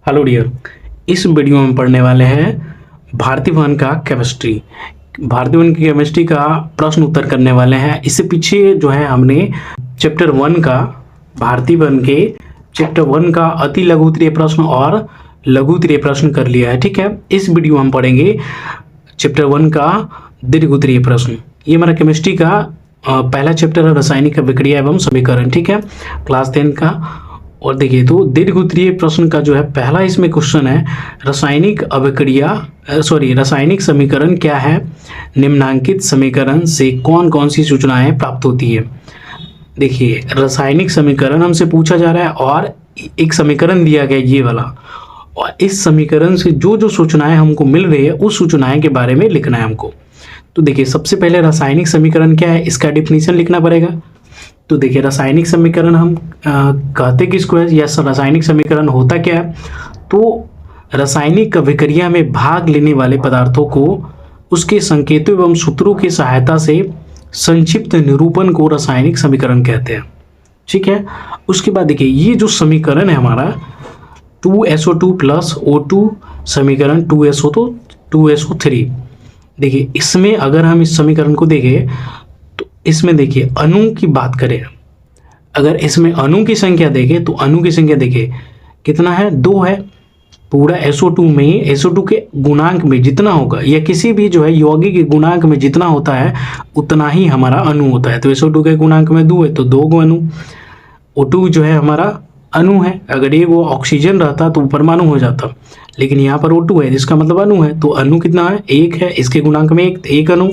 Hello dear, इस video में पढ़ने वाले हैं भारतीय वन का केमिस्ट्री। भारतीय वन की केमिस्ट्री का प्रश्न उत्तर करने वाले हैं। इससे पीछे जो है हमने चैप्टर 1 का भारतीय वन के चैप्टर 1 का अति लघु उत्तरीय प्रश्न और लघु उत्तरीय प्रश्न कर लिया है। ठीक है, इस वीडियो में हम पढ़ेंगे चैप्टर 1 का दीर्घ उत्तरीय प्रश्न। ये हमारा केमिस्ट्री का पहला चैप्टर है, रासायनिक अभिक्रिया एवं समीकरण। ठीक है, क्लास 10 का। और देखिए तो दीर्घ उत्तरीय प्रश्न का जो है पहला इसमें क्वेश्चन है, रासायनिक समीकरण क्या है? निम्नांकित समीकरण से कौन कौन सी सूचनाएं प्राप्त होती है? देखिए रासायनिक समीकरण हमसे पूछा जा रहा है और एक समीकरण दिया गया ये वाला, और इस समीकरण से जो जो सूचनाएं हमको मिल रही है उस सूचनाएं के बारे में लिखना है हमको। तो देखिए सबसे पहले रासायनिक समीकरण क्या है, इसका डिफिनीशन लिखना पड़ेगा। तो देखिए रासायनिक समीकरण हम कहते किसको है, या रासायनिक समीकरण होता क्या है? तो रासायनिक अभिक्रिया में भाग लेने वाले पदार्थों को उसके संकेतों एवं सूत्रों की सहायता से संक्षिप्त निरूपण को रासायनिक समीकरण कहते हैं। ठीक है, उसके बाद देखिए ये जो समीकरण है हमारा 2SO2 प्लस O2 समीकरण 2SO3। देखिए इसमें अगर हम इस समीकरण को देखें तो इसमें देखिए अणु की बात करें, अगर इसमें अणु की संख्या देखें तो अणु की संख्या देखिए कितना है, 2 है। पूरा SO2 में SO2 के गुणांक में जितना होगा या किसी भी जो है यौगिक के गुणांक में जितना होता है उतना ही हमारा अणु होता है। तो SO2 के गुणांक में 2 है तो 2 गो अणु। O2 जो है हमारा अणु है, अगर ये वो ऑक्सीजन रहता तो परमाणु हो जाता, लेकिन यहाँ पर O2 है जिसका मतलब अणु है। तो अणु कितना है, 1 है, इसके गुणांक में 1 अणु,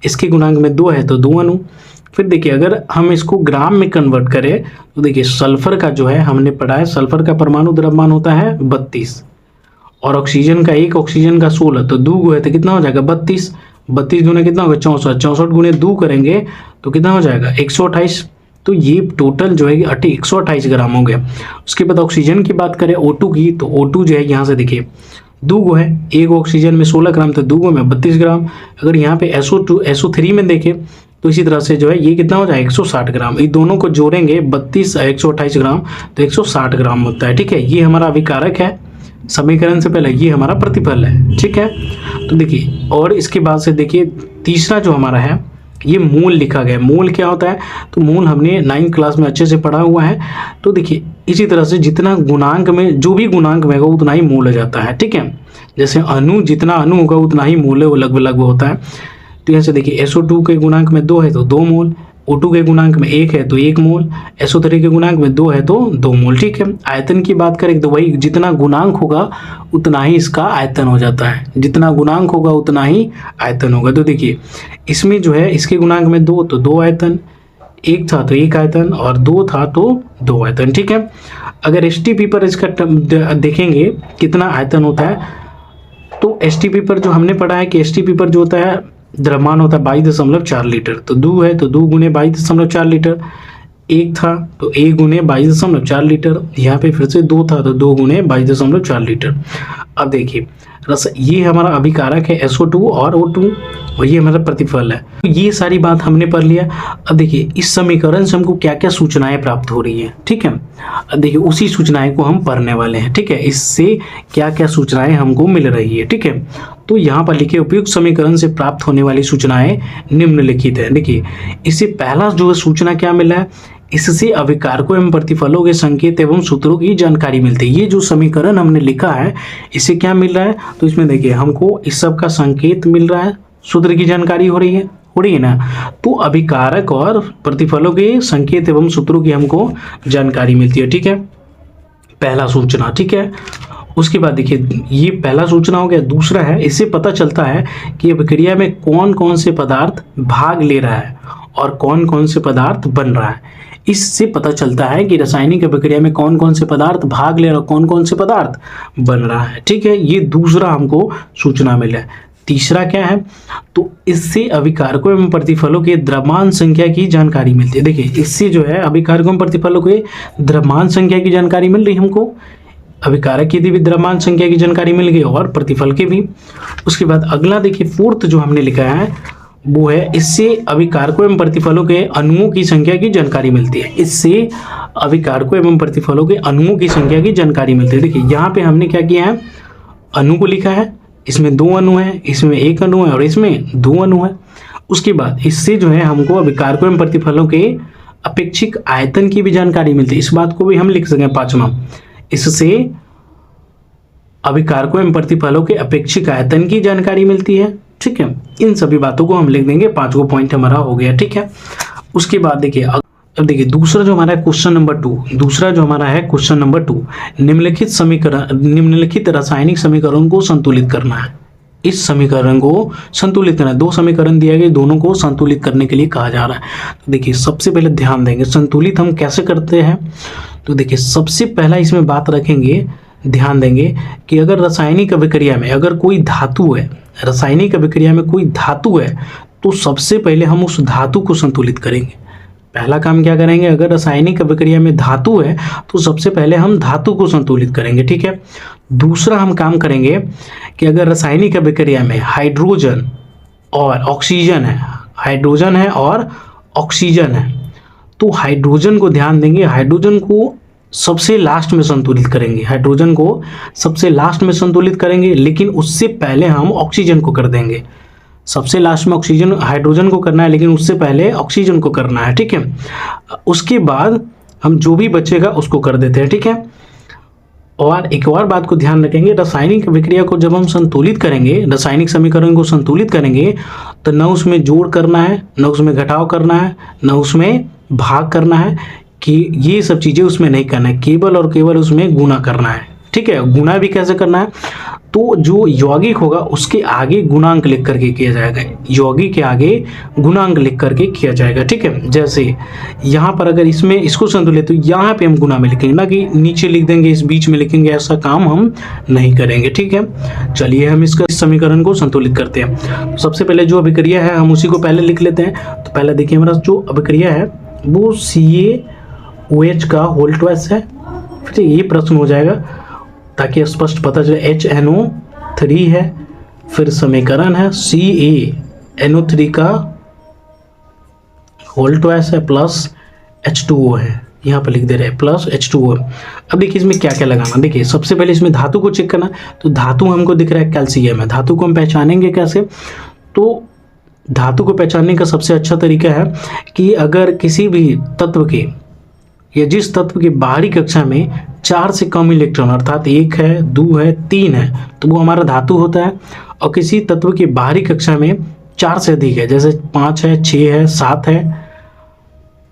इसके गुणांक में 2 है तो 2 अणु। फिर देखिए अगर हम इसको ग्राम में कन्वर्ट करें तो देखिए सल्फर का जो है हमने पढ़ा है, सल्फर का परमाणु द्रव्यमान होता है 32 और ऑक्सीजन का 1, ऑक्सीजन का 16, तो 2 गो है तो कितना हो जाएगा 32। 32 गुने कितना होगा 64, 64 गुने 2 करेंगे तो कितना हो जाएगा 128। तो ये टोटल जो है 128 ग्राम हो गया। उसके बाद ऑक्सीजन की बात करें O2 की, तो O2 जो है यहाँ से देखिए 2 गो है, 1 ऑक्सीजन में 16 ग्राम तो 2 गो में 32 ग्राम। अगर यहाँ पे SO3 में देखें तो इसी तरह से जो है ये कितना हो जाएगा 160 ग्राम। ये दोनों को जोड़ेंगे 32 128 ग्राम तो 160 ग्राम होता है। ठीक है, ये हमारा अभिकारक है समीकरण से पहले, ये हमारा प्रतिफल है। ठीक है, तो देखिए और इसके बाद से देखिए तीसरा जो हमारा है ये मूल लिखा गया है। मूल क्या होता है, तो मूल हमने 9th क्लास में अच्छे से पढ़ा हुआ है। तो देखिए इसी तरह से जितना गुणांक में जो भी गुणांक में होगा उतना ही मूल हो जाता है। ठीक है, जैसे अणु जितना अणु होगा उतना ही मूल है, वो लगभग होता है। तो यहाँ से देखिए SO2 के गुणांक में 2 है तो 2 मोल, O2 के गुणांक में 1 है तो 1 मोल, SO3 के गुणांक में 2 है तो 2 मोल। ठीक है, आयतन की बात करें तो वही जितना गुणांक होगा उतना ही इसका आयतन हो जाता है, जितना गुणांक होगा उतना ही आयतन होगा। तो देखिए इसमें जो है इसके गुणांक में 2 तो 2 आयतन, 1 था तो 1 आयतन और 2 था तो 2 आयतन। ठीक है, अगर STP पर इसका देखेंगे कितना आयतन होता है, तो STP पर जो हमने पढ़ा है कि STP पर जो होता है द्रव्यमान होता है 22.4 लीटर। तो 2 है तो 2 गुने 22.4 लीटर, 1 था तो 1 गुने 22.4 लीटर, यहाँ पे फिर से 2 था तो 2 गुने 22.4 लीटर। अब देखिए ये हमारा अभिकारक है SO2 और O2 और ये हमारा प्रतिफल है। तो ये सारी बात हमने पढ़ लिया। अब देखिए इस समीकरण से हमको क्या क्या सूचनाएं प्राप्त हो रही है। ठीक है, अब देखिए उसी सूचनाएं को हम पढ़ने वाले हैं। ठीक है, इससे क्या क्या सूचनाएं हमको मिल रही है। ठीक है, तो यहाँ पर लिखे उपयुक्त समीकरण से प्राप्त होने वाली सूचनाएं निम्नलिखित है। देखिए इससे पहला जो सूचना क्या मिला है, इससे अभिकारकों एवं प्रतिफलों के संकेत एवं सूत्रों की जानकारी मिलती है। ये जो समीकरण हमने लिखा है इससे क्या मिल रहा है, तो इसमें देखिए हमको इस सब का संकेत मिल रहा है, सूत्र की जानकारी हो रही है ना। तो अभिकारक और प्रतिफलों के संकेत एवं सूत्रों की हमको जानकारी मिलती है। ठीक है, पहला सूचना। ठीक है, उसके बाद देखिए ये पहला सूचना हो गया। दूसरा है इससे पता चलता है कि अभिक्रिया में कौन कौन से पदार्थ भाग ले रहा है और कौन कौन से पदार्थ बन रहा है। इससे पता चलता है कि रासायनिक अभिक्रिया में कौन कौन से पदार्थ भाग ले रहा है और कौन कौन से पदार्थ बन रहा है। ठीक है, ये दूसरा हमको सूचना मिला है। तीसरा क्या है, तो इससे अभिकारकों एवं प्रतिफलों के द्रव्यमान संख्या की जानकारी मिलती है। देखिए इससे जो है अभिकारकों एवं प्रतिफलों के द्रव्यमान संख्या की जानकारी मिल रही है हमको, अभिकारक की भी द्रव्यमान संख्या की जानकारी मिल गई और प्रतिफल के भी। उसके बाद अगला देखिए फोर्थ जो हमने लिखा है वो है इससे अभिकारकों एवं प्रतिफलों के अणुओं की संख्या की जानकारी मिलती है। इससे अभिकारकों एवं प्रतिफलों के अणुओं की संख्या की जानकारी मिलती है। देखिए यहाँ पे हमने क्या किया है, अणु को लिखा है, इसमें 2 अणु है, इसमें 1 अणु है और इसमें 2 अणु है। उसके बाद इससे जो है हमको अभिकारकों एवं प्रतिफलों के अपेक्षिक आयतन की भी जानकारी मिलती है। इस बात को भी हम लिख सकें 5वां, इससे अभिकारकों एवं प्रतिफलों के अपेक्षिक आयतन की जानकारी मिलती है। ठीक है, इन सभी बातों को हम लिख देंगे, 5 पॉइंट हमारा हो गया। ठीक है, उसके बाद देखिए अब देखिए दूसरा जो हमारा है क्वेश्चन नंबर 2, दूसरा जो हमारा है क्वेश्चन नंबर 2, निम्नलिखित रासायनिक समीकरण को संतुलित करना है। इस समीकरण को संतुलित करना है, 2 समीकरण दिया गया, दोनों को संतुलित करने के लिए कहा जा रहा है। तो देखिए सबसे पहले ध्यान देंगे संतुलित हम कैसे करते हैं। तो देखिए सबसे पहला इसमें बात रखेंगे, ध्यान देंगे कि अगर रासायनिक अभिक्रिया में अगर कोई धातु है, रासायनिक अभिक्रिया में कोई धातु है, तो सबसे पहले हम उस धातु को संतुलित करेंगे। पहला काम क्या करेंगे, अगर रासायनिक अभिक्रिया में धातु है तो सबसे पहले हम धातु को संतुलित करेंगे। ठीक है, दूसरा हम काम करेंगे कि अगर रासायनिक अभिक्रिया में हाइड्रोजन और ऑक्सीजन है, हाइड्रोजन है और ऑक्सीजन है, तो हाइड्रोजन को ध्यान देंगे, हाइड्रोजन को सबसे लास्ट में संतुलित करेंगे, हाइड्रोजन को सबसे लास्ट में संतुलित करेंगे, लेकिन उससे पहले हम ऑक्सीजन को कर देंगे। सबसे लास्ट में ऑक्सीजन हाइड्रोजन को करना है, लेकिन उससे पहले ऑक्सीजन को करना है। ठीक है, उसके बाद हम जो भी बचेगा उसको कर देते हैं। ठीक है, और एक और बात को ध्यान रखेंगे, रासायनिक अभिक्रिया को जब हम संतुलित करेंगे, रासायनिक समीकरण को संतुलित करेंगे, तो न उसमें जोड़ करना है, न उसमें घटाव करना है, न उसमें भाग करना है, कि ये सब चीज़ें उसमें नहीं करना है, केवल और केवल उसमें गुणा करना है। ठीक है, गुणा भी कैसे करना है, तो जो यौगिक होगा उसके आगे गुणांक लिख करके किया जाएगा, यौगिक के आगे गुणांक लिख करके किया जाएगा। ठीक है, जैसे यहाँ पर अगर इसमें इसको संतुलित, तो यहाँ पे हम गुणा में लिखेंगे, ना कि नीचे लिख देंगे इस बीच में लिखेंगे, ऐसा काम हम नहीं करेंगे। ठीक है, चलिए हम इसका समीकरण को संतुलित करते हैं। तो सबसे पहले जो अभिक्रिया है हम उसी को पहले लिख लेते हैं। तो पहले देखिए हमारा जो अभिक्रिया है वो CaOH का होल ट्वाइस है। फिर ये प्रश्न हो जाएगा ताकि स्पष्ट पता चले, HNO3 है, फिर समीकरण है CaNO3 का होल ट्वाइस है प्लस H2O है, यहाँ पर लिख दे रहे हैं प्लस H2O। अब देखिए इसमें क्या क्या लगाना, देखिए सबसे पहले इसमें धातु को चेक करना। तो धातु हमको दिख रहा है कैल्शियम है, धातु को हम पहचानेंगे कैसे, तो धातु को पहचानने का सबसे अच्छा तरीका है कि अगर किसी भी तत्व के या जिस तत्व की बाहरी कक्षा में 4 से कम इलेक्ट्रॉन, अर्थात 1 है, 2 है, 3 है, तो वो हमारा धातु होता है। और किसी तत्व की बाहरी कक्षा में 4 से अधिक है, जैसे 5 है, 6 है, 7 है,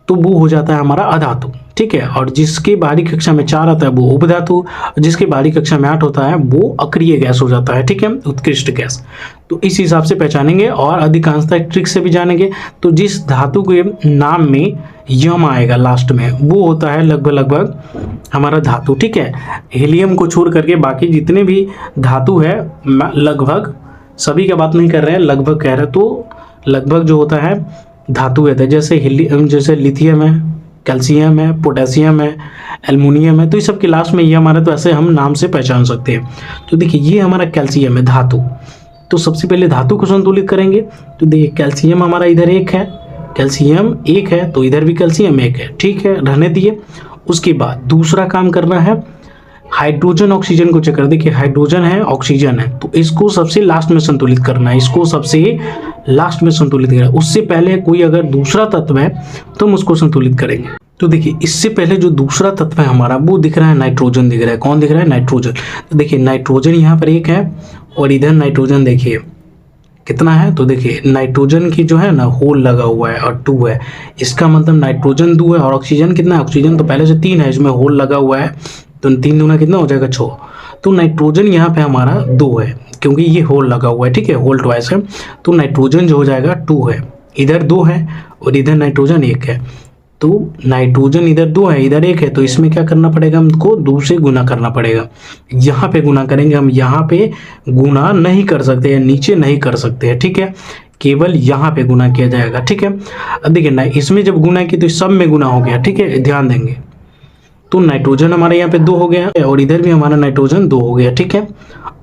तो वो हो जाता है हमारा अधातु। ठीक है, और जिसके बाहरी कक्षा में 4 आता है वो उपधातु, जिसके बाहरी कक्षा में 8 होता है वो अक्रिय गैस हो जाता है। ठीक है, उत्कृष्ट गैस। तो इस हिसाब से पहचानेंगे और अधिकांशतः ट्रिक से भी जानेंगे। तो जिस धातु के नाम में यम आएगा लास्ट में, वो होता है लगभग हमारा धातु। ठीक है, हीलियम को छोड़ करके बाकी जितने भी धातु है, लगभग सभी का बात नहीं कर रहे हैं, लगभग कह रहे हैं, तो लगभग जो होता है धातु है। जैसे लिथियम है, कैल्शियम है, पोटेशियम है, एल्युमिनियम है, तो इस सब के लास्ट में ये हमारा, तो ऐसे हम नाम से पहचान सकते हैं। तो देखिए ये हमारा कैल्शियम है, धातु। तो सबसे पहले धातु को संतुलित करेंगे। तो देखिए कैल्शियम हमारा इधर 1 है, कैल्शियम 1 है, तो इधर भी कैल्शियम 1 है। ठीक है, रहने दिए। उसके बाद दूसरा काम करना है, हाइड्रोजन ऑक्सीजन को चेक कर। देखिए हाइड्रोजन है, ऑक्सीजन है, तो इसको सबसे लास्ट में संतुलित करना है, इसको सबसे लास्ट में संतुलित करना है। उससे पहले कोई अगर दूसरा तत्व है तो हम उसको संतुलित करेंगे। तो देखिए इससे पहले जो दूसरा तत्व है हमारा वो दिख रहा है, नाइट्रोजन दिख रहा है। कौन दिख रहा है? नाइट्रोजन। तो देखिए नाइट्रोजन यहाँ पर 1 है और इधर नाइट्रोजन देखिए कितना है। तो देखिए नाइट्रोजन की जो है ना होल लगा हुआ है और 2 है, इसका मतलब नाइट्रोजन 2 है। और ऑक्सीजन कितना है? ऑक्सीजन तो पहले से 3 है, इसमें होल लगा हुआ है, तो 3 दूना कितना हो जाएगा? 6। तो नाइट्रोजन यहाँ पे हमारा 2 है क्योंकि ये होल लगा हुआ है। ठीक है, होल ट्वाइस है, तो नाइट्रोजन जो हो जाएगा 2 है, इधर 2 है और इधर नाइट्रोजन 1 है। तो नाइट्रोजन इधर 2 है, इधर 1 है, तो इसमें क्या करना पड़ेगा? हमको 2 से गुना करना पड़ेगा। यहाँ पे गुना करेंगे हम, यहाँ पे गुना नहीं कर सकते हैं, नीचे नहीं कर सकते हैं। ठीक है, केवल यहाँ पे गुना किया जाएगा। ठीक है, अब देखिए ना इसमें जब गुना किया तो सब में गुना हो गया। ठीक है, ध्यान देंगे। तो नाइट्रोजन हमारे यहाँ पे 2 हो गया और इधर भी हमारा नाइट्रोजन 2 हो गया। ठीक है,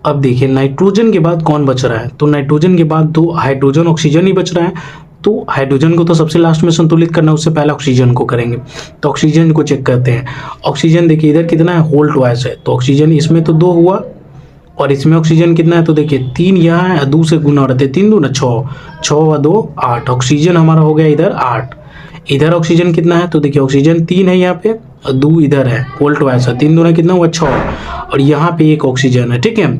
अब देखिए नाइट्रोजन के बाद कौन बच रहा है, तो नाइट्रोजन के बाद दो हाइड्रोजन ऑक्सीजन ही बच रहा है, तो हाइड्रोजन को तो सबसे लास्ट में संतुलित करना है, उससे पहले ऑक्सीजन को करेंगे। तो ऑक्सीजन को चेक करते हैं। ऑक्सीजन देखिए इधर कितना है, होल ट्वाइस है, तो ऑक्सीजन इसमें तो 2 हुआ और इसमें ऑक्सीजन कितना है, तो देखिए 3 यहाँ है, 2 से गुना हो रहा है, 3 दूना 6, 6 व 2 8, ऑक्सीजन हमारा हो गया इधर 8। इधर ऑक्सीजन कितना है, तो देखिए ऑक्सीजन 3 है यहाँ पे और 2 इधर है, होल ट्वाइस है, 3 दूना कितना हुआ 6 और यहाँ पे एक ऑक्सीजन है, ठीक है।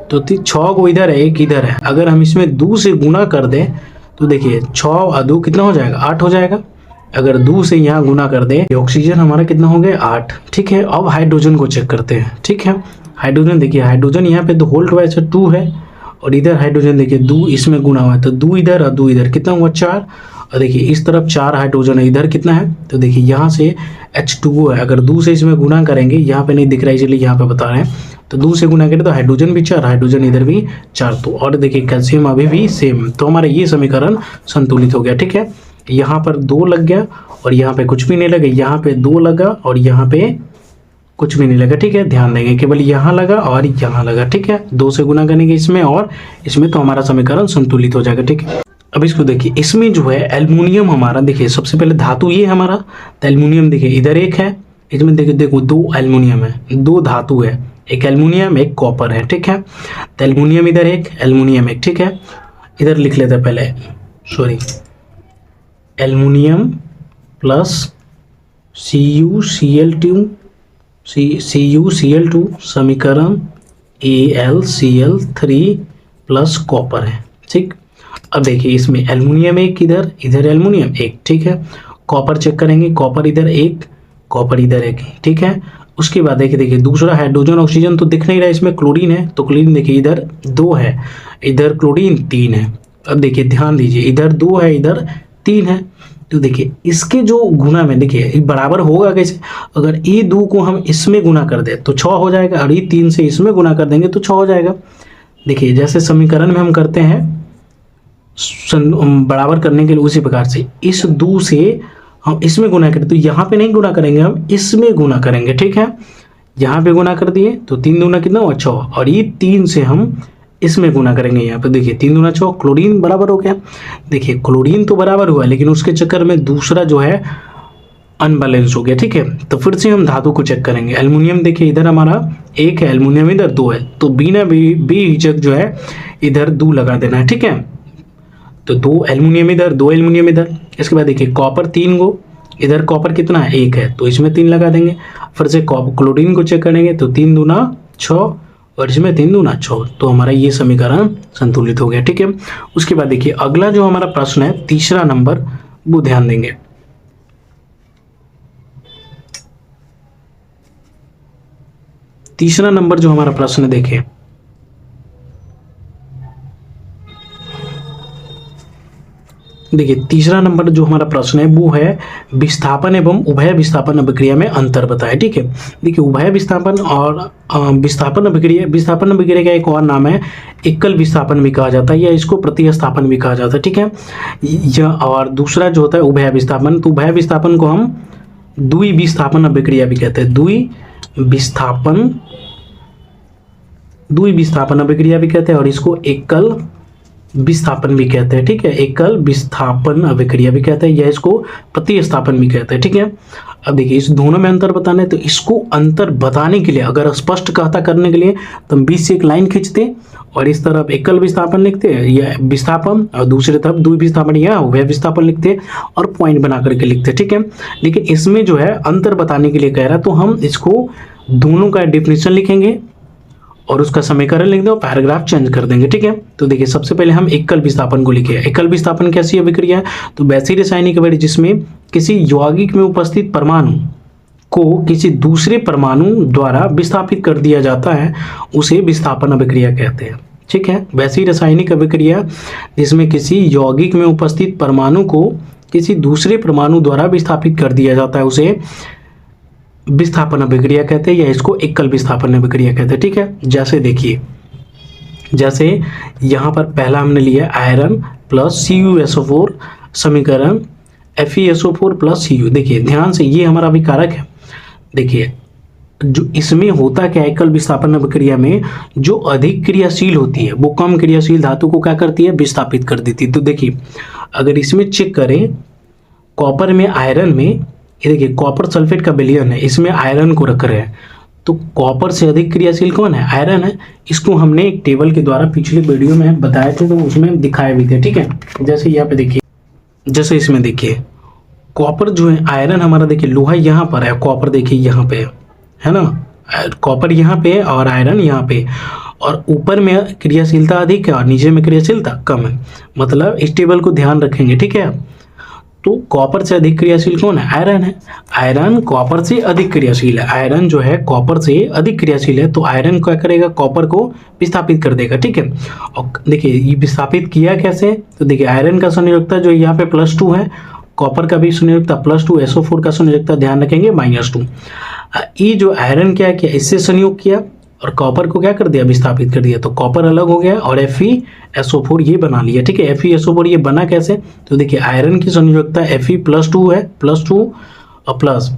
तो 6 को इधर है, 1 इधर है, अगर हम इसमें 2 से गुना कर दें तो देखिए 6 और 2 कितना हो जाएगा, 8 हो जाएगा। अगर 2 से यहाँ गुना कर दें, ऑक्सीजन हमारा कितना हो गया 8, ठीक है। अब हाइड्रोजन को चेक करते हैं, ठीक है। हाइड्रोजन देखिए, हाइड्रोजन यहाँ पे तो होल ट्वाइस 2 है और इधर हाइड्रोजन देखिए 2 इसमें गुना हुआ है, तो 2 इधर और 2 इधर कितना हुआ 4, और देखिए इस तरफ 4 हाइड्रोजन है, इधर कितना है, तो देखिए यहाँ से H2O है, अगर 2 से इसमें गुना करेंगे, यहाँ पे नहीं दिख रहा है इसलिए यहाँ पे बता रहे हैं, तो 2 से गुना करें तो हाइड्रोजन भी 4, हाइड्रोजन इधर भी 4, तो और देखिए कैल्शियम अभी भी सेम, तो हमारा ये समीकरण संतुलित हो गया, ठीक है। यहाँ पर 2 लग गया और यहाँ पे कुछ भी नहीं लगा, यहाँ पे 2 लगा और यहाँ पे कुछ भी नहीं लगा, ठीक है। ध्यान देंगे केवल यहाँ लगा और यहाँ लगा, ठीक है। 2 से गुना करेंगे इसमें और इसमें, तो हमारा समीकरण संतुलित हो जाएगा, ठीक है। अब इसको देखिए, इसमें जो है एल्युमिनियम हमारा, देखिए सबसे पहले धातु ये हमारा, तो एल्युमिनियम देखिए इधर एक है, इसमें देखिए देखो 2 एल्युमिनियम है, 2 धातु है, एक एल्युमिनियम एक कॉपर है, ठीक है। तो एल्युमिनियम इधर एक, एल्युमिनियम एक, ठीक है। इधर लिख लेते हैं पहले, सॉरी, एल्युमिनियम प्लस CuCl2 समीकरण AlCl3 प्लस कॉपर है, ठीक। अब देखिए इसमें एल्युमिनियम एक, इधर एल्युमिनियम एक, ठीक है। कॉपर चेक करेंगे, कॉपर इधर एक, कॉपर इधर एक, ठीक है। उसके बाद देखिए दूसरा हाइड्रोजन ऑक्सीजन तो दिख नहीं रहा है, इसमें क्लोरीन है, तो क्लोरीन देखिए इधर 2 है, इधर क्लोरीन 3 है। अब देखिए ध्यान दीजिए, इधर 2 है, इधर 3 है, तो देखिए इसके जो गुना में देखिए बराबर होगा कैसे, अगर ये 2 को हम इसमें गुना कर दे तो 6 हो जाएगा, और ये 3 से इसमें गुना कर देंगे तो 6 हो जाएगा। देखिए जैसे समीकरण में हम करते हैं बराबर करने के लिए, उसी प्रकार से इस 2 से हम इसमें गुना करें, तो यहाँ पे नहीं गुना करेंगे, हम इसमें गुना करेंगे, ठीक है। यहाँ पे गुना कर दिए तो 3 दूना कितना हुआ 6, और ये 3 से हम इसमें गुना करेंगे, यहाँ पे देखिए 3 दूना 6, क्लोरीन बराबर हो गया। देखिए क्लोरीन तो बराबर हुआ, लेकिन उसके चक्कर में दूसरा जो है अनबैलेंस हो गया, ठीक है। तो फिर से हम धातु को चेक करेंगे। एल्युमिनियम देखिए इधर हमारा 1 है, एल्युमिनियम इधर 2 है, तो बिना बेहिचक जो है इधर 2 लगा देना है, ठीक है। तो 2 एल्युमिनियम इधर, 2 एल्युमिनियम इधर। इसके बाद देखिए कॉपर 3 गो, इधर कॉपर कितना है 1 है, तो इसमें 3 लगा देंगे। फिर से क्लोरीन को चेक करेंगे, तो 3 दूना 6 और इसमें 3 दूना 6, तो हमारा ये समीकरण संतुलित हो गया, ठीक है। उसके बाद देखिए अगला जो हमारा प्रश्न है, तीसरा नंबर, वो ध्यान देंगे। तीसरा नंबर जो हमारा प्रश्न देखिए, तीसरा नंबर जो हमारा प्रश्न है वो है विस्थापन एवं उभय विस्थापन अभिक्रिया में अंतर बताएं, ठीक है। देखिए उभय विस्थापन और विस्थापन अभिक्रिया का एक और नाम है एकल विस्थापन भी कहा जाता है, या इसको प्रतिस्थापन भी कहा जाता है, ठीक है। और दूसरा जो होता है उभय विस्थापन, तो उभय विस्थापन को हम द्वि विस्थापन अभिक्रिया भी कहते हैं, द्वि विस्थापन अभिक्रिया भी कहते हैं, और इसको एकल विस्थापन भी कहते हैं, ठीक है। एकल विस्थापन अभिक्रिया भी कहते हैं, या इसको प्रतिस्थापन भी कहते हैं, ठीक है। अब देखिए इस दोनों में अंतर बताना है, तो इसको अंतर बताने के लिए, अगर स्पष्ट कहता करने के लिए, तो हम बीच से एक लाइन खींचते और इस तरफ एकल विस्थापन लिखते हैं या विस्थापन, और दूसरी तरफ द्वि विस्थापन या उभय विस्थापन लिखते और पॉइंट बना करके लिखते, ठीक है। लेकिन इसमें जो है अंतर बताने के लिए कह रहा है, तो हम इसको दोनों का डेफिनेशन लिखेंगे और उसका समीकरण लिख दो, पैराग्राफ चेंज कर देंगे, ठीक है। तो देखिए सबसे पहले हम एकल विस्थापन को लिखे। एकल विस्थापन कैसी अभिक्रिया है, तो वैसी रासायनिक अभिक्रिया जिसमें किसी यौगिक में उपस्थित परमाणु को किसी दूसरे परमाणु द्वारा विस्थापित कर दिया जाता है, उसे विस्थापन अभिक्रिया कहते हैं, ठीक है। वैसी रासायनिक अभिक्रिया जिसमें किसी यौगिक में उपस्थित परमाणु को किसी दूसरे परमाणु द्वारा विस्थापित कर दिया जाता है, उसे विस्थापन अभिक्रिया कहते हैं, या इसको एकल विस्थापन अभिक्रिया कहते हैं, ठीक है। जैसे देखिए, जैसे यहाँ पर पहला हमने लिया आयरन प्लस CuSO4 समीकरण FeSO4 प्लस Cu। देखिए ध्यान से, ये हमारा अभिकारक है। देखिए जो इसमें होता क्या है, एकल विस्थापन अभिक्रिया में जो अधिक क्रियाशील होती है वो कम क्रियाशील धातु को क्या करती है, विस्थापित कर देती है। तो देखिए अगर इसमें चेक करें, कॉपर में आयरन में, ये देखिए कॉपर सल्फेट का विलयन है, इसमें आयरन को रख रहे हैं, तो कॉपर से अधिक क्रियाशील कौन है, आयरन है। इसको हमने एक टेबल के द्वारा पिछले वीडियो में बताए थे, तो उसमें दिखाए भी थे, ठीक है। जैसे यहाँ पे देखिए, जैसे इसमें देखिए कॉपर जो है, आयरन हमारा देखिए लोहा यहाँ पर है, कॉपर देखिए यहाँ पे है ना, कॉपर यहाँ पे है और आयरन यहाँ पे, और ऊपर में क्रियाशीलता अधिक है और नीचे में क्रियाशीलता कम है। मतलब इस टेबल को ध्यान रखेंगे, ठीक है। तो कॉपर से अधिक क्रियाशील कौन है, आयरन है। आयरन कॉपर से अधिक क्रियाशील है, आयरन जो है कॉपर से अधिक क्रियाशील है, तो आयरन क्या करेगा, कॉपर को विस्थापित कर देगा, ठीक है। और देखिए ये विस्थापित किया कैसे, तो देखिए आयरन का संयोजकता जो यहाँ पे +2 है, कॉपर का भी संयोजकता +2, SO4 का संयोजकता ध्यान रखेंगे -2। ये जो आयरन क्या किया, इससे संयोग किया और कॉपर को क्या कर दिया, विस्थापित कर दिया, तो कॉपर अलग हो गया और FeSO4 ये बना लिया, ठीक है। FeSO4 ये बना कैसे, तो देखिए आयरन की संयोजकता Fe+2 है, +2 और प्लस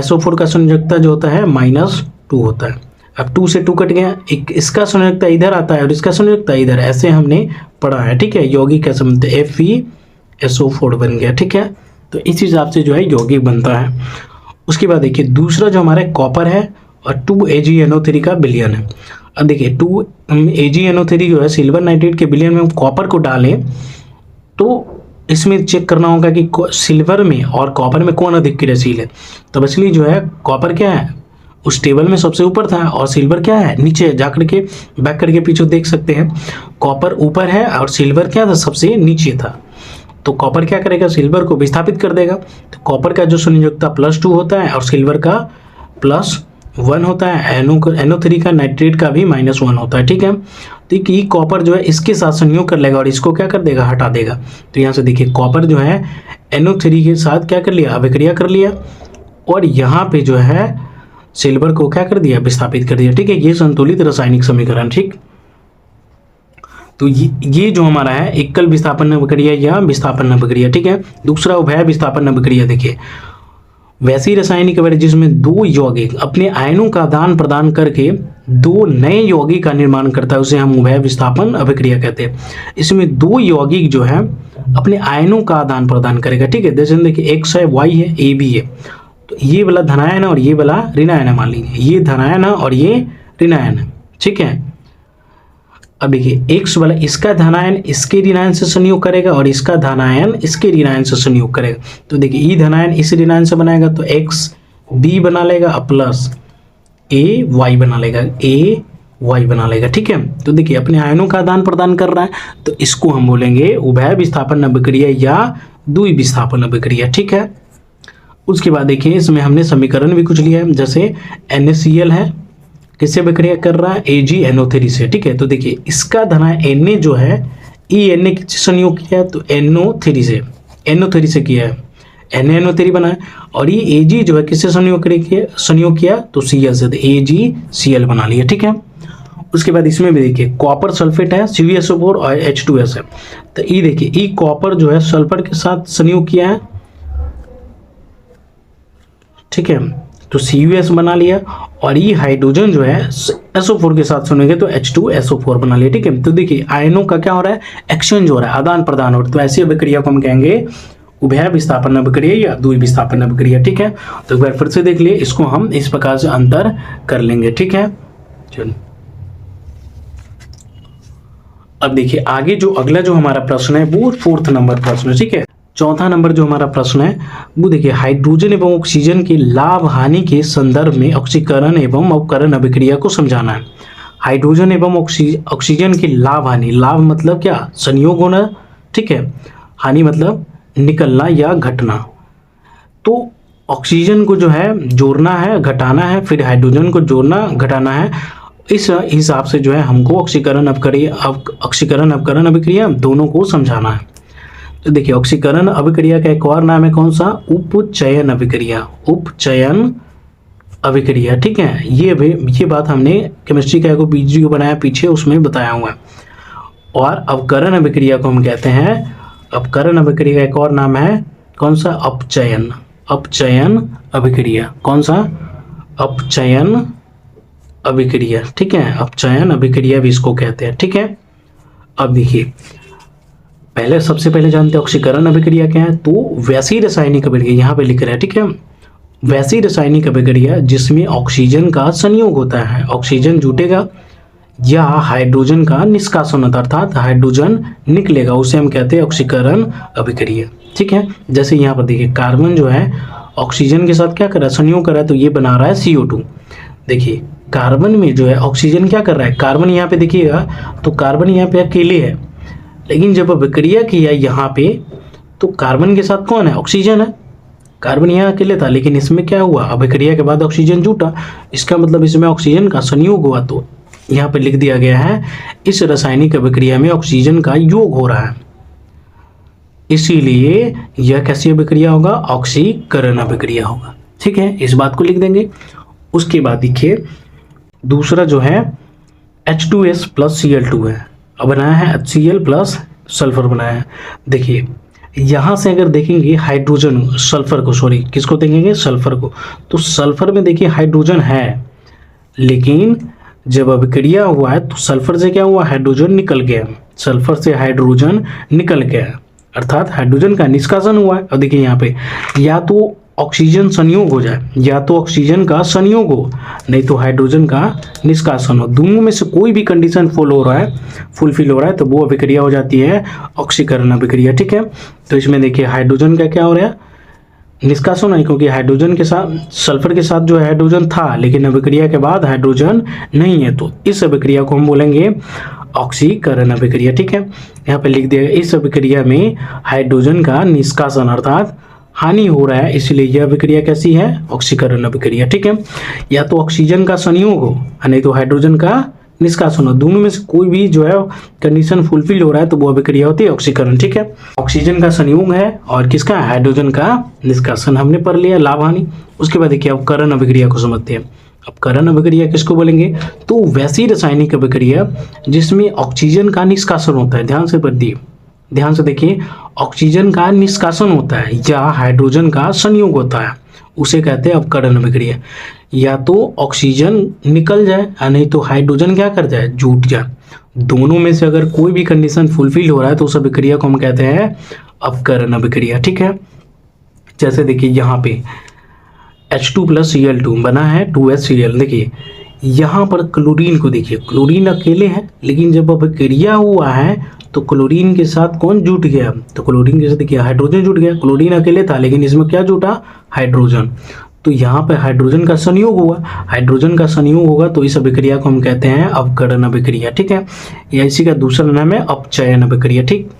SO4 का संयोजकता जो होता है -2 होता है। अब 2 से 2 कट गया, एक इसका संयोजकता इधर आता है और इसका संयोजकता इधर, ऐसे हमने पढ़ा है, ठीक है। यौगिक कैसे बनते हैं, FeSO4 बन गया, ठीक है। तो इस हिसाब से जो है यौगिक बनता है। उसके बाद देखिए दूसरा जो हमारा कॉपर है और 2AgNO3 का विलयन है। अब देखिए 2AgNO3 जो है सिल्वर नाइट्रेट के विलयन में हम कॉपर को डालें तो इसमें चेक करना होगा कि सिल्वर में और कॉपर में कौन अधिक क्रियाशील है। तो इसलिए जो है कॉपर क्या है उस टेबल में सबसे ऊपर था और सिल्वर क्या है नीचे, जाकर के बैक करके पीछे देख सकते हैं, कॉपर ऊपर है और सिल्वर क्या था, सबसे नीचे था। तो कॉपर क्या करेगा, सिल्वर को विस्थापित कर देगा। तो कॉपर का जो संयोजकता +2 होता है और सिल्वर का +1 होता है, NO3 का नाइट्रेट का भी -1 होता है, ठीक है। तो ये कॉपर जो है इसके साथ संयोग कर लेगा और इसको क्या कर देगा, हटा देगा। तो यहाँ से देखिए कॉपर जो है NO3 के साथ क्या कर लिया, अभिक्रिया कर लिया और यहाँ पे जो है सिल्वर को क्या कर दिया, विस्थापित कर दिया, ठीक है। ये संतुलित रासायनिक समीकरण, ठीक। तो ये जो हमारा है एकल विस्थापन अभिक्रिया या विस्थापन अभिक्रिया, ठीक है। दूसरा उभय विस्थापन अभिक्रिया, देखिए वैसी रासायनिक अभिक्रिया जिसमें दो यौगिक अपने आयनों का आदान प्रदान करके दो नए यौगिक का निर्माण करता है, उसे हम उभय विस्थापन अभिक्रिया कहते हैं। इसमें दो यौगिक जो है अपने आयनों का आदान प्रदान करेगा, ठीक है। जैसे देखिए X है, Y है, A B है, तो ये वाला धनायन है और ये वाला ऋणायन है, मान लीजिए ये धनायन है और ये ऋणायन है, ठीक है। अब देखिए X वाला इसका धनायन इसके ऋणायन से संयोग करेगा और इसका धनायन इसके ऋणायन से संयोग करेगा। तो देखिए ई धनायन इस ऋणायन से बनाएगा तो X B बना लेगा प्लस A Y बना लेगा, A Y बना लेगा, ठीक है। तो देखिए अपने आयनों का आदान प्रदान कर रहा है, तो इसको हम बोलेंगे उभय विस्थापन अभिक्रिया या द्वि विस्थापन अभिक्रिया, ठीक है। उसके बाद देखिए इसमें हमने समीकरण भी कुछ लिया है, जैसे NaCl है, किससे अभिक्रिया कर रहा है, AgNO3 से, ठीक है। तो देखिए इसका धनायन Na जो है Na किससे संयोग किया है, तो NO3 से किया है, NaNO3 बना है। और ये Ag जो है किससे संयोग किया, तो Cl से, तो AgCl बना लिया, ठीक है। उसके बाद इसमें भी देखिए कॉपर सल्फेट है, CuSO4 और H2S है। तो ये देखिए ये कॉपर जो है सल्फर के साथ संयोग किया है, ठीक है, तो CuS बना लिया। और ये हाइड्रोजन जो है SO4 के साथ सुनेंगे तो H2SO4 बना लिया, ठीक है। तो देखिए आयनों का क्या हो रहा है, एक्सचेंज हो रहा है, आदान प्रदान हो रहा है। तो ऐसी अभिक्रिया को हम कहेंगे उभय विस्थापन अभिक्रिया या द्वि विस्थापन अभिक्रिया, ठीक है। तो एक बार फिर से देख लिए, इसको हम इस प्रकार से अंतर कर लेंगे, ठीक है। चलिए अब देखिए आगे जो अगला जो हमारा प्रश्न है वो 4th नंबर प्रश्न है, ठीक है। चौथा नंबर जो हमारा प्रश्न है वो देखिए हाइड्रोजन एवं ऑक्सीजन के लाभ हानि के संदर्भ में ऑक्सीकरण एवं अपकरण अभिक्रिया को समझाना है। हाइड्रोजन एवं ऑक्सीजन की लाभ हानि, लाभ मतलब क्या, संयोग होना, ठीक है, हानि मतलब निकलना या घटना। तो ऑक्सीजन को जो है जोड़ना है, घटाना है, फिर हाइड्रोजन को जोड़ना घटाना है। इस हिसाब से जो है हमको ऑक्सीकरण अपकरण अभिक्रिया दोनों को समझाना है। तो देखिए ऑक्सीकरण अभिक्रिया का एक और नाम है कौन सा, उपचयन अभिक्रिया, ठीक है। ये बात हमने केमिस्ट्री का एक वीडियो बनाया पीछे, उसमें बताया हुआ है। और अपकरण अभिक्रिया को हम कहते हैं, अपकरण अभिक्रिया का एक और नाम है कौन सा, अपचयन अभिक्रिया, कौन सा, अपचयन अभिक्रिया, ठीक है, अपचयन अभिक्रिया भी इसको कहते हैं, ठीक है। अब देखिए, पहले सबसे पहले जानते हैं ऑक्सीकरण अभिक्रिया क्या है। तो वैसी रासायनिक अभिक्रिया यहाँ पे लिख रहे हैं, ठीक है, वैसी रासायनिक अभिक्रिया जिसमें ऑक्सीजन का संयोग होता है, ऑक्सीजन जुटेगा या हाइड्रोजन का निष्कासन होता है, अर्थात हाइड्रोजन निकलेगा, उसे हम कहते हैं ऑक्सीकरण अभिक्रिया, ठीक है। जैसे यहाँ पर देखिए, कार्बन जो है ऑक्सीजन के साथ क्या कर रहा है, संयोग कर रहा है, तो ये बना रहा है CO2। देखिए कार्बन में जो है ऑक्सीजन क्या कर रहा है, कार्बन यहाँ पे देखिएगा तो कार्बन यहाँ पे अकेले है, लेकिन जब अभिक्रिया किया यहाँ पे तो कार्बन के साथ कौन है, ऑक्सीजन है। कार्बन यहाँ अकेले था, लेकिन इसमें क्या हुआ, अभिक्रिया के बाद ऑक्सीजन जुटा, इसका मतलब इसमें ऑक्सीजन का संयोग हुआ। तो यहाँ पे लिख दिया गया है इस रासायनिक अभिक्रिया में ऑक्सीजन का योग हो रहा है, इसीलिए यह कैसी अभिक्रिया होगा, ऑक्सीकरण अभिक्रिया होगा, ठीक है। इस बात को लिख देंगे। उसके बाद देखिए दूसरा जो है H2S प्लस Cl2 है, अब बनाया है HCl प्लस सल्फर बनाया है। देखिए यहाँ से अगर देखेंगे हाइड्रोजन, सल्फर को, सॉरी किसको देखेंगे, सल्फर को, तो सल्फर में देखिए हाइड्रोजन है, लेकिन जब अभिक्रिया हुआ है तो सल्फर से क्या हुआ, हाइड्रोजन निकल गया, सल्फर से हाइड्रोजन निकल गया, अर्थात हाइड्रोजन का निष्कासन हुआ है। अब देखिए यहाँ पे या तो ऑक्सीजन संयोग हो जाए, या तो ऑक्सीजन का संयोग हो, नहीं तो हाइड्रोजन का निष्कासन हो, दोनों में से कोई भी कंडीशन फुलफिल हो रहा है तो वो अभिक्रिया हो जाती है ऑक्सीकरण अभिक्रिया, ठीक है। तो इसमें देखिए हाइड्रोजन का क्या हो रहा है, निष्कासन नहीं, क्योंकि हाइड्रोजन के साथ, सल्फर के साथ जो हाइड्रोजन था, लेकिन अभिक्रिया के बाद हाइड्रोजन नहीं है, तो इस अभिक्रिया को हम बोलेंगे ऑक्सीकरण अभिक्रिया, ठीक है। यहाँ पे लिख दिया, इस अभिक्रिया में हाइड्रोजन का निष्कासन अर्थात हानि हो रहा है, इसलिए यह अभिक्रिया कैसी है, ऑक्सीकरण अभिक्रिया, ठीक है। या तो ऑक्सीजन का संयोग हो, नहीं तो हाइड्रोजन का निष्कासन हो, दोनों में से कोई भी जो है कंडीशन फुलफिल हो रहा है तो वो अभिक्रिया होती है ऑक्सीकरण, ठीक है। ऑक्सीजन का संयोग है और किसका, हाइड्रोजन का निष्कासन, हमने पढ़ लिया लाभ हानि। उसके बाद देखिए अपकरण अभिक्रिया को समझते हैं। अपकरण अभिक्रिया किसको बोलेंगे, तो वैसी रासायनिक अभिक्रिया जिसमें ऑक्सीजन का निष्कासन होता है, ध्यान से पढ़िए, ध्यान से देखिए, ऑक्सीजन का निष्कासन होता है या हाइड्रोजन का संयोग होता है, उसे कहते हैं अपकरण अभिक्रिया। या तो ऑक्सीजन निकल जाए या नहीं तो हाइड्रोजन क्या कर जाए, जुट जाए, दोनों में से अगर कोई भी कंडीशन फुलफिल हो रहा है तो उस अभिक्रिया को हम कहते हैं अपकरण अभिक्रिया, ठीक है। जैसे देखिए यहाँ पे H2 प्लस Cl2 बना है 2HCl। देखिए यहाँ पर क्लोरीन को देखिए, क्लोरीन अकेले है, लेकिन जब अभिक्रिया हुआ है तो क्लोरीन के साथ कौन जुट गया, तो क्लोरीन के साथ देखिए हाइड्रोजन जुट गया, क्लोरीन अकेले था लेकिन इसमें क्या जुटा, हाइड्रोजन। तो यहाँ पे हाइड्रोजन का संयोग हुआ, हाइड्रोजन का संयोग होगा तो इस अभिक्रिया को हम कहते हैं अपकरण अभिक्रिया, ठीक है। या इसी का दूसरा नाम है अपचयन अभिक्रिया, ठीक।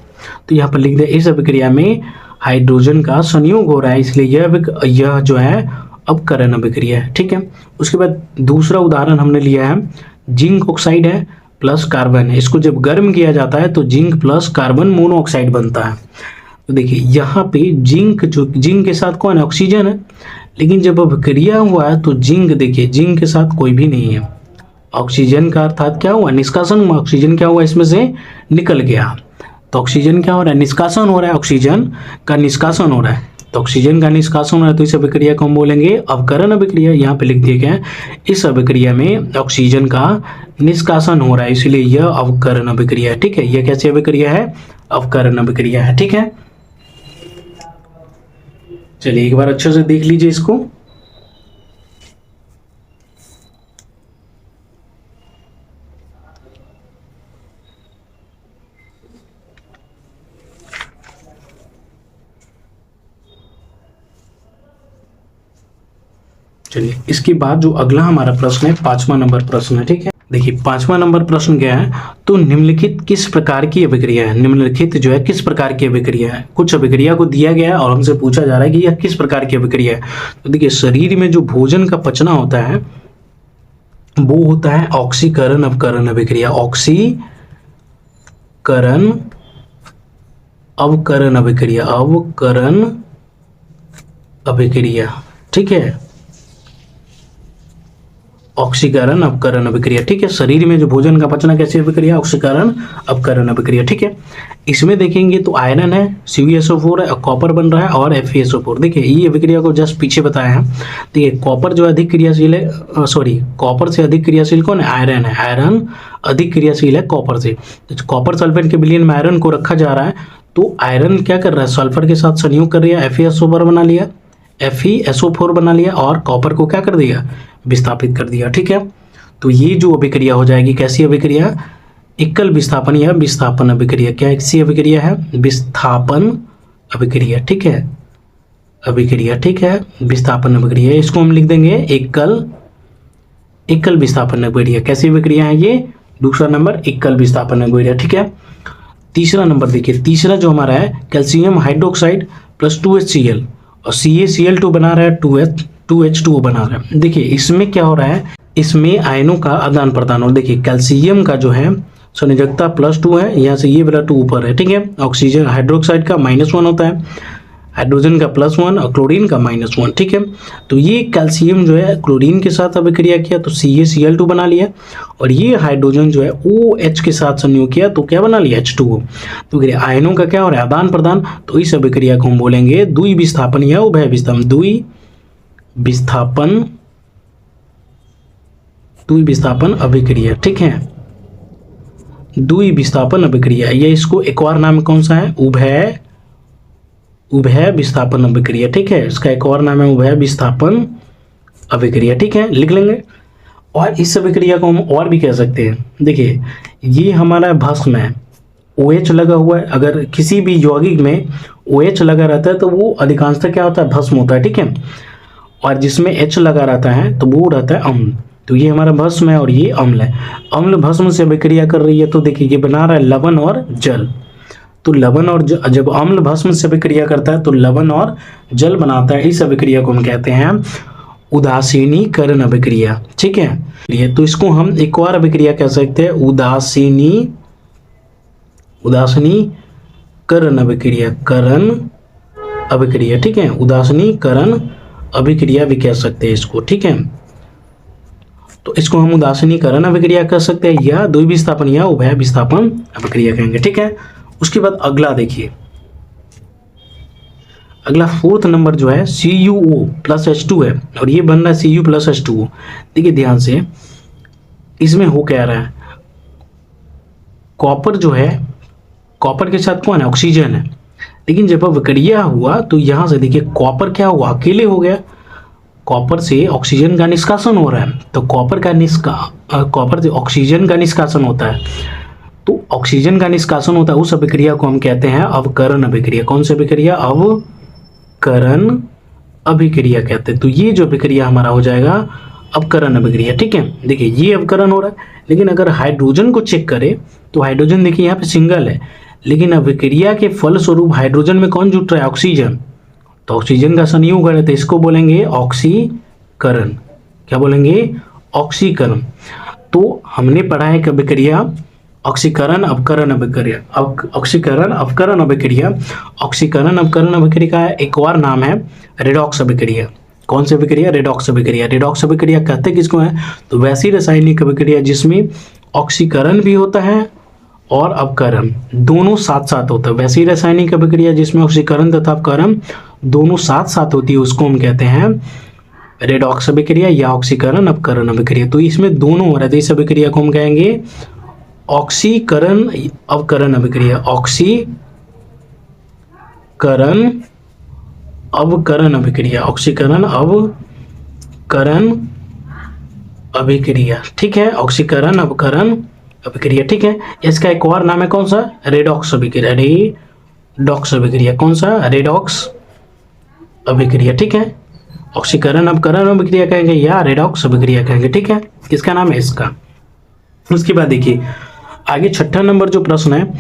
तो यहाँ पर लिख दे, इस अभिक्रिया में हाइड्रोजन का संयोग हो रहा है, इसलिए यह जो है अपकरण अभिक्रिया है, ठीक है। उसके बाद दूसरा उदाहरण हमने लिया है, जिंक ऑक्साइड है प्लस कार्बन है, इसको जब गर्म किया जाता है तो जिंक प्लस कार्बन मोनोऑक्साइड बनता है। तो देखिए यहाँ पे जिंक, जो जिंक के साथ कौन है, ऑक्सीजन है, लेकिन जब अभिक्रिया हुआ है तो जिंक, देखिए जिंक के साथ कोई भी नहीं है, ऑक्सीजन का अर्थात क्या हुआ, निष्कासन हुआ, ऑक्सीजन क्या हुआ, इसमें से निकल गया, तो ऑक्सीजन क्या हो रहा है, निष्कासन हो रहा है, ऑक्सीजन का निष्कासन हो रहा है, तो ऑक्सीजन का निष्कासन हो रहा है, तो इस अभिक्रिया को हम बोलेंगे अपकरण अभिक्रिया। यहाँ पे लिख दिए गए इस अभिक्रिया में ऑक्सीजन का निष्कासन हो रहा है, इसलिए यह अपकरण अभिक्रिया है, ठीक है। यह कैसी अभिक्रिया है, अपकरण अभिक्रिया है, ठीक है। चलिए एक बार अच्छे से देख लीजिए इसको। चलिए इसके बाद जो अगला हमारा प्रश्न है 5वां नंबर प्रश्न है, ठीक है। देखिए 5वां नंबर प्रश्न क्या है, तो निम्नलिखित किस प्रकार की अभिक्रिया है, निम्नलिखित जो है किस प्रकार की अभिक्रिया है। कुछ अभिक्रिया को दिया गया है और हमसे पूछा जा रहा है कि यह किस प्रकार की अभिक्रिया है। तो देखिए शरीर में जो भोजन का पचना होता है वो होता है ऑक्सीकरण अपकरण अभिक्रिया, ऑक्सीकरण अवकरण अभिक्रिया, अवकरण अभिक्रिया, ठीक है। ऑक्सीकरण अपकरण अभिक्रिया, ठीक है। शरीर में जो भोजन का पचना कैसी अभिक्रिया, ऑक्सीकरण अपकरण अभिक्रिया, ठीक है। इसमें देखेंगे तो आयरन है, CuSO4 है, कॉपर बन रहा है और FeSO4। देखिए ये अभिक्रिया को जस्ट पीछे बताया है। देखिए कॉपर जो अधिक क्रियाशील है, सॉरी कॉपर से अधिक क्रियाशील कौन है, आयरन है। आयरन अधिक क्रियाशील है कॉपर से। तो कॉपर सल्फेट के विलयन में आयरन को रखा जा रहा है, तो आयरन क्या कर रहा है, सल्फर के साथ संयोग कर रहा है, FeSO4 बना लिया, FeSO4 बना लिया और कॉपर को क्या कर दिया, विस्थापित कर दिया, ठीक है। तो ये जो अभिक्रिया हो जाएगी कैसी अभिक्रिया, एकल विस्थापन या विस्थापन अभिक्रिया। क्या ऐसी अभिक्रिया है, विस्थापन अभिक्रिया, ठीक है, अभिक्रिया, ठीक है, विस्थापन अभिक्रिया। इसको हम लिख देंगे एकल विस्थापन अभिक्रिया। कैसी अभिक्रिया है ये, दूसरा नंबर एकल विस्थापन अभिक्रिया, ठीक है। तीसरा नंबर देखिए, तीसरा जो हमारा है कैल्शियम हाइड्रोक्साइड प्लस 2HCl और CaCl2 बना रहा है 2H2O बना रहा है। देखिए इसमें क्या हो रहा है, इसमें आयनों का आदान प्रदान हो। देखिए कैल्शियम का जो है संयोजकता +2 है, यहाँ से ये वाला 2 ऊपर है, ठीक है। ऑक्सीजन हाइड्रोक्साइड का -1 होता है, हाइड्रोजन का +1 और क्लोरीन का -1, ठीक है। तो ये कैल्शियम जो है क्लोरीन के साथ अभिक्रिया किया तो CaCl2 बना लिया, और ये हाइड्रोजन जो है OH के साथ संयोग किया तो क्या बना लिया, H2O। तो आयनों का क्या हो रहा है, आदान प्रदान। तो इस अभिक्रिया को हम बोलेंगे द्विविस्थापन या उभय द्विविस्थापन अभिक्रिया, ठीक है, द्विविस्थापन अभिक्रिया। या इसको एक और नाम कौन सा है, उभय विस्थापन अभिक्रिया, ठीक है। इसका एक और नाम है उभय विस्थापन अभिक्रिया, ठीक है, लिख लेंगे। और इस अभिक्रिया को हम और भी कह सकते हैं। देखिए ये हमारा भस्म है, OH लगा हुआ है। अगर किसी भी यौगिक में OH लगा रहता है तो वो अधिकांशतः क्या होता है, भस्म होता है, ठीक है। और जिसमें H लगा रहता है तो वो रहता है अम्ल। तो ये हमारा भस्म है और ये अम्ल है। अम्ल भस्म से अभिक्रिया कर रही है, तो देखिए ये बना रहा है लवण और जल। तो लवण और जब अम्ल भस्म से अभिक्रिया करता है तो लवण और जल बनाता है। इस अभिक्रिया को हम कहते हैं उदासीनीकरण अभिक्रिया, ठीक है। तो इसको हम एक और अभिक्रिया कह सकते हैं उदासीनीकरण अभिक्रिया, ठीक है, उदासीनीकरण अभिक्रिया भी कह सकते हैं इसको, ठीक है। तो इसको हम उदासीनीकरण अभिक्रिया कह सकते हैं या द्विविस्थापन या उभय विस्थापन अभिक्रिया कहेंगे, ठीक है। उसके बाद अगला देखिए, अगला 4th नंबर जो है CuO + H2 है और ये बन रहा है Cu + H2O। देखिए ध्यान से, इसमें हो क्या रहा है, कॉपर जो है, कॉपर के साथ कौन है, ऑक्सीजन है। लेकिन जब अभिक्रिया हुआ तो यहाँ से देखिए कॉपर क्या हुआ, अकेले हो गया। कॉपर से ऑक्सीजन का निष्कासन हो रहा है, तो कॉपर से ऑक्सीजन का निष्कासन होता है। तो ऑक्सीजन का निष्कासन होता है, उस अभिक्रिया को हम कहते हैं अवकरण अभिक्रिया। कौन सी अभिक्रिया, अवकरण अभिक्रिया कहते हैं। तो ये जो अभिक्रिया हमारा हो जाएगा अवकरण अभिक्रिया, ठीक है। देखिए ये अवकरण हो रहा है, लेकिन अगर हाइड्रोजन को चेक करें तो हाइड्रोजन देखिए यहाँ पे सिंगल है, लेकिन अभिक्रिया के फलस्वरूप हाइड्रोजन में कौन जुट रहा है, ऑक्सीजन। तो ऑक्सीजन का संयोग है, तो इसको बोलेंगे ऑक्सीकरण। क्या बोलेंगे, ऑक्सीकरण। तो हमने पढ़ा है कि अभिक्रिया ऑक्सीकरण अवकरण अभिक्रिया, ऑक्सीकरण अवकरण अभिक्रिया। ऑक्सीकरण अवकरण अभिक्रिया का एक और नाम है रेडॉक्स अभिक्रिया। कौन सी अभिक्रिया, रेडॉक्स अभिक्रिया। रेडॉक्स अभिक्रिया कहते किसको है, तो वैसी रासायनिक अभिक्रिया जिसमें ऑक्सीकरण भी होता है और अवकरण दोनों साथ साथ होता है। वैसी रासायनिक अभिक्रिया जिसमें ऑक्सीकरण तथा अवकरण दोनों साथ साथ होती है, उसको हम कहते हैं रेडॉक्स अभिक्रिया या ऑक्सीकरण अवकरण अभिक्रिया। तो इसमें दोनों हो रहा है, इस अभिक्रिया को हम कहेंगे ऑक्सीकरण अवकरण अभिक्रिया, ऑक्सीकरण अवकरण अभिक्रिया, ऑक्सीकरण अवकरण अभिक्रिया, ठीक है, ऑक्सीकरण अवकरण अभिक्रिया, ठीक है। इसका एक और नाम है कौन सा, रेडॉक्स अभिक्रिया। रेडॉक्स अभिक्रिया, कौन सा, रेडॉक्स अभिक्रिया, ठीक है। ऑक्सीकरण अवकरण अभिक्रिया कहेंगे या रेडॉक्स अभिक्रिया कहेंगे, ठीक है। किसका नाम है, इसका। उसके बाद देखिए आगे 6ठा नंबर जो प्रश्न है,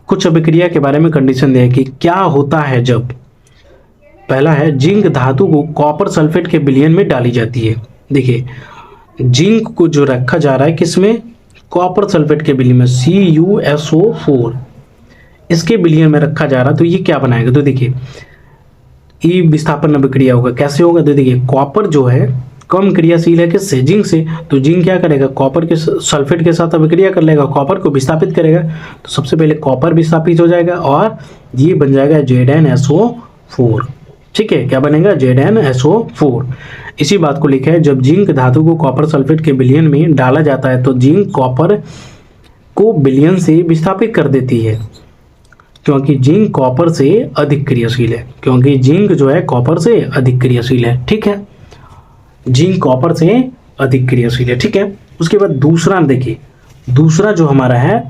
कुछ अभिक्रिया के बारे में कंडीशन दिया है कि क्या होता है जब, पहला है जिंक धातु को कॉपर सल्फेट के विलयन में डाली जाती है। देखिए जिंक को जो रखा जा रहा है किसमें, कॉपर सल्फेट के विलयन में, CuSO4 इसके विलयन में रखा जा रहा है, तो ये क्या बनाएगा, तो देखिए ये विस्थापन अभिक्रिया होगा। कैसे होगा, तो देखिए कॉपर जो है कम क्रियाशील है किससे, जिंक से। तो जिंक क्या करेगा, कॉपर के सल्फेट के साथ अभिक्रिया कर लेगा, कॉपर को विस्थापित करेगा। तो सबसे पहले कॉपर विस्थापित हो जाएगा और ये बन जाएगा ZnSO4। ठीक है, क्या बनेगा, ZnSO4। इसी बात को लिखा है, जब जिंक धातु को कॉपर सल्फेट के विलयन में डाला जाता है तो जिंक कॉपर को विलयन से विस्थापित कर देती है, क्योंकि जिंक कॉपर से अधिक क्रियाशील है, क्योंकि जिंक जो है कॉपर से अधिक क्रियाशील है। ठीक है, जिंक कॉपर से अधिक क्रियाशील है। ठीक है, उसके बाद दूसरा देखिए, दूसरा जो हमारा है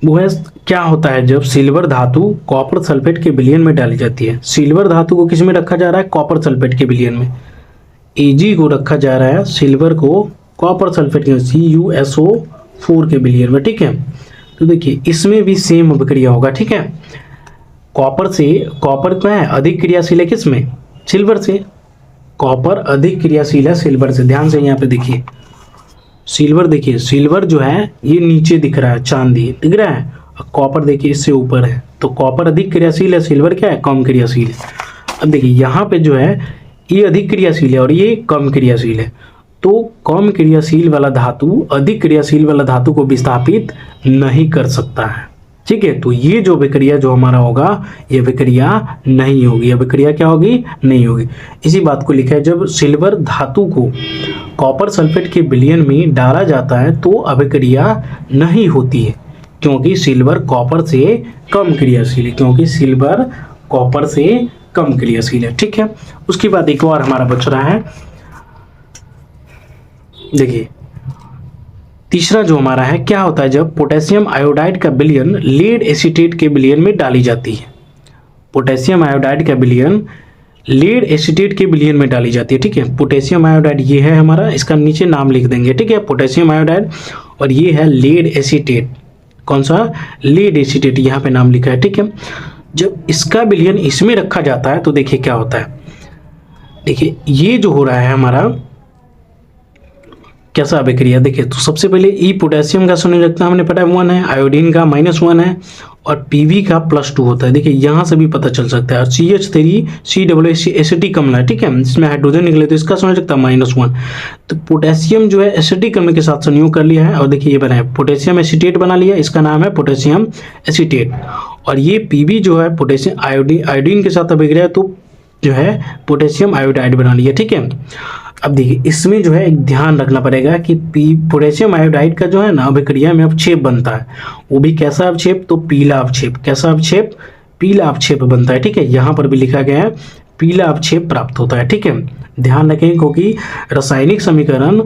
वो है क्या होता है, जब सिल्वर धातु कॉपर सल्फेट के विलयन में डाली जाती है। सिल्वर धातु को किस में रखा जा रहा है, कॉपर सल्फेट के विलयन में। Ag को रखा जा रहा है सिल्वर को कॉपर सल्फेट के CuSO4 के विलयन में। ठीक है, तो देखिए इसमें भी सेम अभिक्रिया होगा। ठीक है, कॉपर से, कॉपर में अधिक क्रियाशील है किसमें, सिल्वर से। कॉपर अधिक क्रियाशील है सिल्वर से। ध्यान से यहाँ पे देखिए, सिल्वर देखिए, सिल्वर जो है ये नीचे दिख रहा है, चांदी दिख रहा है, और कॉपर देखिए इससे ऊपर है। तो कॉपर अधिक क्रियाशील है, सिल्वर क्या है, कम क्रियाशील है। अब देखिए यहाँ पे जो है ये अधिक क्रियाशील है और ये कम क्रियाशील है। तो कम क्रियाशील वाला धातु अधिक क्रियाशील वाला धातु को विस्थापित नहीं कर सकता है। ठीक है, तो ये जो विक्रिया जो हमारा होगा, ये विक्रिया नहीं होगी। ये विक्रिया क्या होगी, नहीं होगी। इसी बात को लिखा है, जब सिल्वर धातु को कॉपर सल्फेट के विलयन में डाला जाता है तो अभिक्रिया नहीं होती है, क्योंकि सिल्वर कॉपर से कम क्रियाशील है, क्योंकि सिल्वर कॉपर से कम क्रियाशील है। ठीक है, उसके बाद एक और हमारा बच रहा है, देखिए तीसरा जो हमारा है, क्या होता है जब पोटेशियम आयोडाइड का विलयन लीड एसीटेट के विलयन में डाली जाती है। पोटेशियम आयोडाइड का विलयन लीड एसीटेट के विलयन में डाली जाती है। ठीक है, पोटेशियम आयोडाइड ये है हमारा, इसका नीचे नाम लिख देंगे। ठीक है, पोटेशियम आयोडाइड, और ये है लीड एसीटेट। कौन सा, लीड एसीटेट, यहाँ पे नाम लिखा है। ठीक है, जब इसका विलयन इसमें रखा जाता है तो देखिए क्या होता है। देखिए ये जो हो रहा है हमारा कैसा अभिक्रिया, देखिए तो सबसे पहले ई पोटेशियम का संयोजकता हमने पढ़ा 1 है, आयोडीन का -1 है, और पीवी का +2 होता है। देखिए यहाँ से भी पता चल सकता है। और CH3 एसिटिक अम्ल है। ठीक है, इसमें हाइड्रोजन निकले तो इसका संयोजकता -1। तो पोटेशियम जो है एसिटिक अम्ल के साथ संयोग कर लिया है, और देखिए ये बना है पोटेशियम एसीटेट बना लिया, इसका नाम है पोटेशियम एसीटेट। और ये पीवी जो है पोटेशियम आयोडीन के साथ अभिक्रिया तो जो है पोटेशियम आयोडाइड बना लिया। ठीक है, अब देखिए इसमें जो है एक ध्यान रखना पड़ेगा कि पोटेशियम आयोडाइड का जो है ना अभिक्रिया में अवक्षेप बनता है, वो भी कैसा अवक्षेप, तो पीला अवक्षेप। कैसा अवक्षेप, पीला अवक्षेप बनता है। ठीक है, यहाँ पर भी लिखा गया है पीला अवक्षेप प्राप्त होता है। ठीक है, ध्यान रखें, क्योंकि रासायनिक समीकरण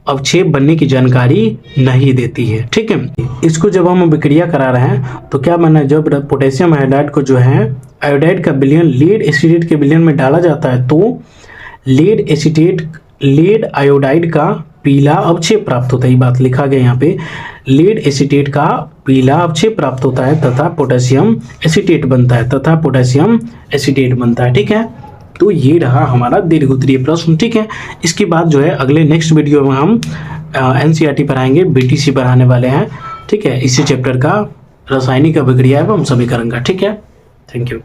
अवक्षेप बनने की जानकारी नहीं देती है। ठीक है, इसको जब हम अभिक्रिया करा रहे हैं तो क्या बनना है, जब पोटेशियम आयोडाइड को जो है आयोडाइड का विलयन लीड एसीटेट के विलयन में डाला जाता है तो लीड आयोडाइड का पीला अवक्षेप प्राप्त होता है। ये बात लिखा गया यहाँ पे, लीड एसीटेट का पीला अवक्षेप प्राप्त होता है तथा पोटेशियम एसीटेट बनता है, तथा पोटेशियम एसीटेट बनता है। ठीक है, तो ये रहा हमारा दीर्घोत्तरीय प्रश्न। ठीक है, इसके बाद जो है अगले नेक्स्ट वीडियो में हम NCERT पढ़ाएंगे, BTC पढ़ाने वाले हैं। ठीक है, इसी चैप्टर का रासायनिक अभिक्रिया एवं समीकरण का। ठीक है, थैंक यू।